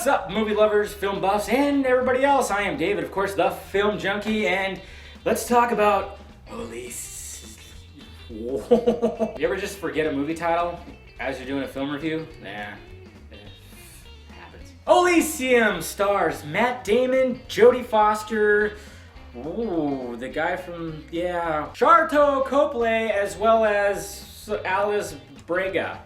What's up, movie lovers, film buffs, and everybody else? I am David, of course, the film junkie, and let's talk about Elysium. You ever just forget a movie title as you're doing a film review? Nah, it happens. Elysium stars Matt Damon, Jodie Foster, ooh, the guy from, Sharlto Copley, as well as Alice Braga.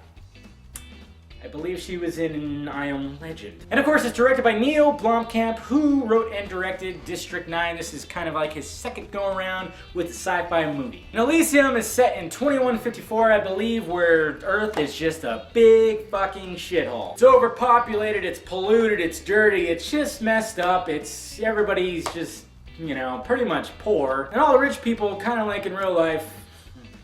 I believe she was in I Am Legend. And of course, it's directed by Neil Blomkamp, who wrote and directed District 9. This is kind of like his second go-around with a sci-fi movie. And Elysium is set in 2154, I believe, where Earth is just a big fucking shithole. It's overpopulated, it's polluted, it's dirty, it's just messed up, everybody's just, pretty much poor. And all the rich people, kind of like in real life,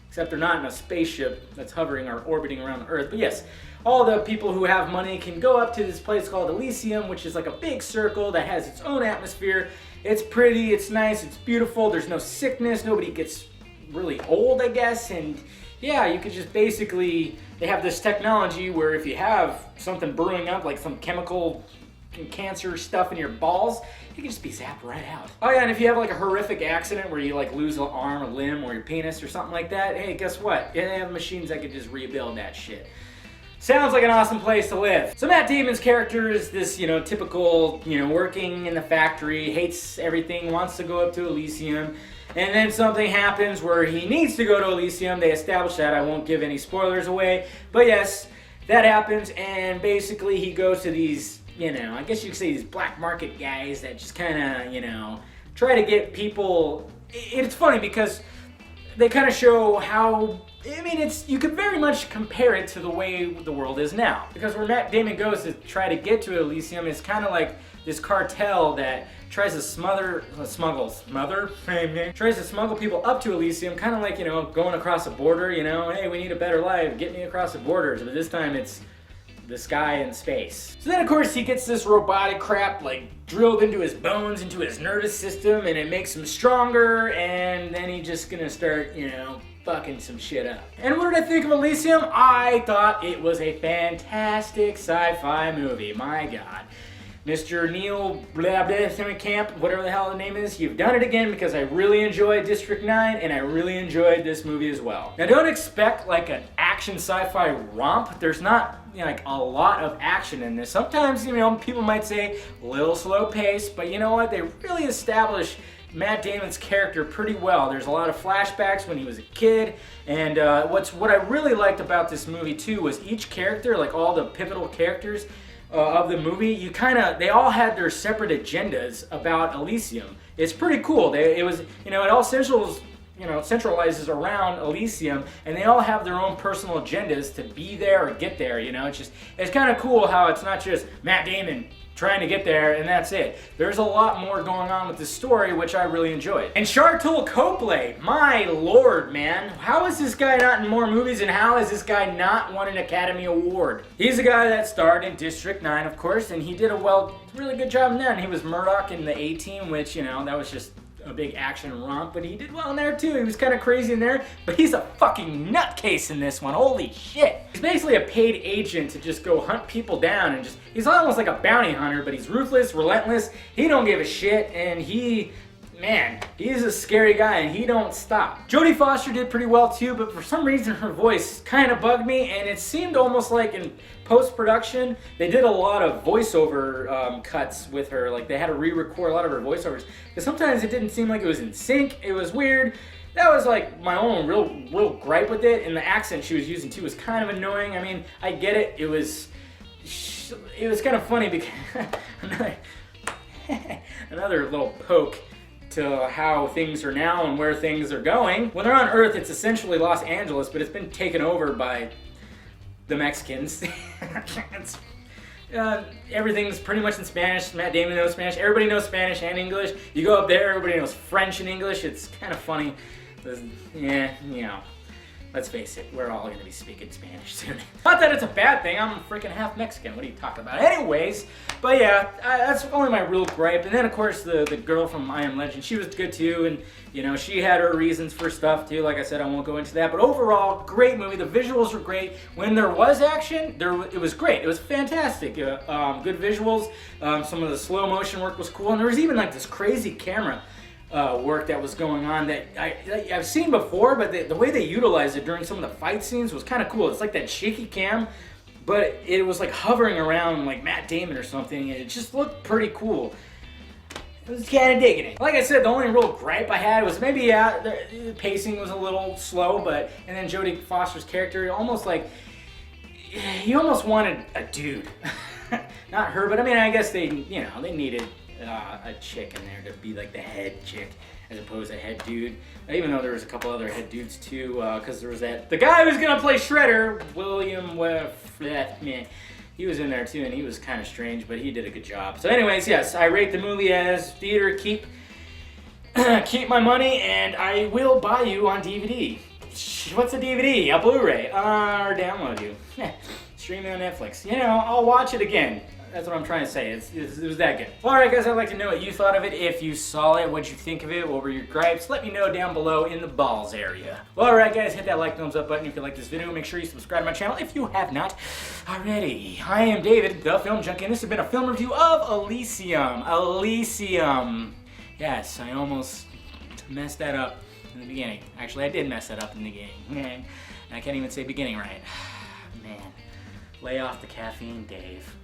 except they're not in a spaceship that's hovering or orbiting around the Earth. But yes, all the people who have money can go up to this place called Elysium, which is like a big circle that has its own atmosphere. It's pretty, it's nice, it's beautiful, there's no sickness, nobody gets really old, I guess, and yeah, you could just basically, they have this technology where if you have something brewing up, like some chemical cancer stuff in your balls, you can just be zapped right out. Oh yeah, and if you have like a horrific accident where you like lose an arm, a limb, or your penis or something like that, hey, guess what? They have machines that could just rebuild that shit. Sounds like an awesome place to live. So Matt Damon's character is this, typical, working in the factory, hates everything, wants to go up to Elysium, and then something happens where he needs to go to Elysium. They establish that. I won't give any spoilers away, but yes, that happens, and basically he goes to these, I guess you could say these black market guys that just kind of, try to get people. It's funny because they kind of show how, you could very much compare it to the way the world is now. Because where Matt Damon goes to try to get to Elysium is kind of like this cartel that tries to smuggle people up to Elysium, kind of like, going across a border, hey, we need a better life, get me across the borders, but this time it's the sky and space. So then of course he gets this robotic crap like drilled into his bones, into his nervous system, and it makes him stronger, and then he's just gonna start, fucking some shit up. And what did I think of Elysium? I thought it was a fantastic sci-fi movie, my god. Mr. Neil Blomkamp, whatever the hell the name is, you've done it again, because I really enjoyed District 9 and I really enjoyed this movie as well. Now don't expect like an action sci-fi romp. There's not like a lot of action in this. Sometimes, people might say a little slow pace, but you know what? They really establish Matt Damon's character pretty well. There's a lot of flashbacks when he was a kid, and what I really liked about this movie too was each character, like all the pivotal characters of the movie, they all had their separate agendas about Elysium. It's pretty cool. It all centralizes around Elysium, and they all have their own personal agendas to be there or get there. It's kind of cool how it's not just Matt Damon trying to get there and that's it. There's a lot more going on with this story, which I really enjoyed. And Sharlto Copley, my lord, man, how is this guy not in more movies, and how has this guy not won an Academy Award? He's the guy that starred in District 9, of course, and he did a really good job in that. And he was Murdoch in the A-Team, which, that was just a big action romp, but he did well in there too. He was kind of crazy in there, but he's a fucking nutcase in this one. Holy shit. He's basically a paid agent to just go hunt people down, and he's almost like a bounty hunter, but he's ruthless, relentless, he don't give a shit, and he's a scary guy, and he don't stop. Jodie Foster did pretty well too, but for some reason her voice kind of bugged me, and it seemed almost like in post-production they did a lot of voiceover cuts with her. Like they had to re-record a lot of her voiceovers, because sometimes it didn't seem like it was in sync. It was weird. That was like my own real gripe with it, and the accent she was using too was kind of annoying. I get it. It was kind of funny because another little poke to how things are now and where things are going. When they're on Earth, it's essentially Los Angeles, but it's been taken over by the Mexicans. Everything's pretty much in Spanish. Matt Damon knows Spanish. Everybody knows Spanish and English. You go up there, everybody knows French and English. It's kind of funny. let's face it, we're all gonna be speaking Spanish soon. Not that it's a bad thing, I'm freaking half Mexican, what are you talking about? Anyways, but yeah, that's only my real gripe. And then of course the girl from I Am Legend, she was good too, and you know, she had her reasons for stuff too. Like I said, I won't go into that, but overall, great movie. The visuals were great. When there was action, it was great. It was fantastic. Good visuals. Some of the slow motion work was cool, and there was even like this crazy camera work that was going on that I've seen before, but the way they utilized it during some of the fight scenes was kind of cool. It's like that shaky cam, but it was like hovering around like Matt Damon or something, and it just looked pretty cool. I was kind of digging it. Like I said, the only real gripe I had was maybe, yeah, the pacing was a little slow, and then Jodie Foster's character, almost like, he almost wanted a dude. Not her, but I mean, I guess they needed a chick in there to be like the head chick as opposed to head dude. Even though there was a couple other head dudes too, because there was the guy who's gonna play Shredder, William man. He was in there too, and he was kind of strange, but he did a good job. So anyways, yes, I rate the movie as theater. Keep my money, and I will buy you on DVD. What's a DVD? A Blu-ray. Or download you. Stream it on Netflix. You know, I'll watch it again. That's what I'm trying to say. It was that good. Alright guys, I'd like to know what you thought of it. If you saw it, what'd you think of it? What were your gripes? Let me know down below in the balls area. Well, alright guys, hit that like, thumbs up button if you like this video. Make sure you subscribe to my channel if you have not already. I am David, the Film Junkie, and this has been a film review of Elysium. Elysium. Yes, I almost messed that up in the beginning. Actually, I did mess that up in the beginning. I can't even say beginning right. Man, lay off the caffeine, Dave.